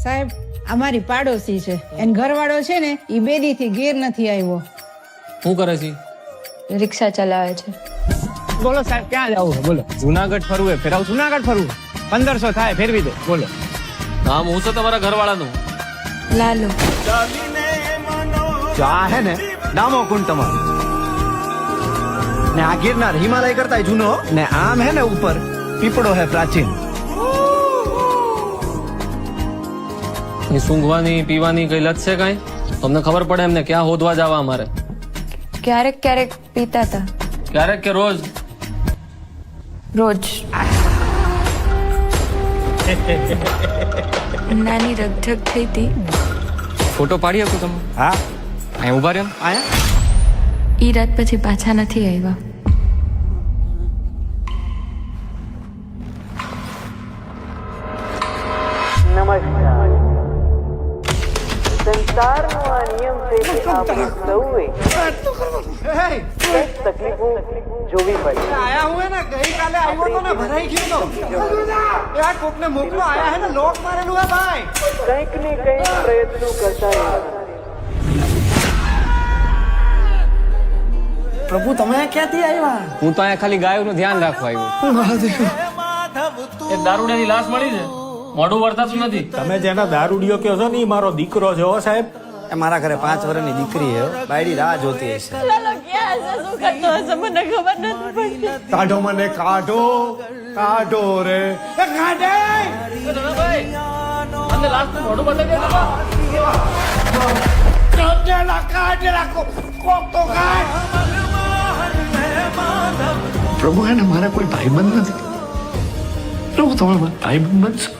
સાહેબ અમારી પાડોશી છે એન ઘરવાળો છે ને ઈ બેદી થી ઘેર નથી આવ્યો. શું કરે છે? રિક્ષા ચલાવે છે. બોલો સાહેબ ક્યાં જવું છે બોલો? જુનાગઢ ફરવું ફેરાવ. જુનાગઢ ફરવું 1500 થાય ફેરવી દે બોલો. નામ હું છે તમારા ઘરવાળાનું? લાલુ. જો આ હે ને ડામો કુંડ તમારો ને આ ગિરનાર હિમાલય કરતા જૂનો ને આમ હે ને ઉપર પીપળો હે પ્રાચીન. સૂંઘવાની પીવાની કઈ લત છે કઈ? તમને ખબર પડે એમને ક્યાં હોદવા જવા અમારે? ક્યારેક ક્યારેક પીતા હતા. ક્યારેક કે રોજ? રોજ. નાની રગઝગ થઈ હતી. ફોટો પાડી આપું તમે? હા અહીં ઉભા રહ્યો. આયા ઈ રાત પછી પાછા નથી આવ્યા. નમસ્કાર. સંસારનો આ નિયમ છે કે આપણે સૌએ કંઈક તકલીફો જોવી પડે. આયા હું હે ને ગઈકાલે આવ્યો તો ને ભરાઈ ગયો તો યાર કોકને મોકલો આયા હે ને લોક મારેલું હે ભાઈ. કંઈક ને કંઈક પ્રયત્નો કરતા રહેવા. પ્રભુ તમે ક્યાંથી આવ્યા? હું તો અહીંયા ખાલી ગાયોનું ધ્યાન રાખવા આવ્યો. એ દારૂડિયાની લાશ મળી છે, મોઢું વર્તાતું નથી. તમે જેના દારૂડિયો કહો છો ને ઈ મારો દીકરો છે હો સાહેબ. એ મારા ઘરે 5 વર્ષની દીકરી હે બાયડી રાહ જોતી હશે. કાઢો મને કાઢો કાઢો રે એ કાઢે. અને લાશનું મોઢું બતાવી દે. પ્રભુ એને મારા કોઈ ભાઈબંધ નથી. પ્રભુ તમે મારા ભાઈબંધ બનશો.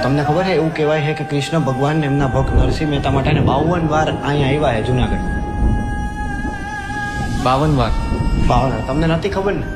તમને ખબર છે એવું કહેવાય છે કે કૃષ્ણ ભગવાન એમના ભક્ત નરસિંહ મહેતા માટે 52 વાર અહીંયા આવ્યા છે જુનાગઢ. 52 વાર? 52 તમને નથી ખબર ને?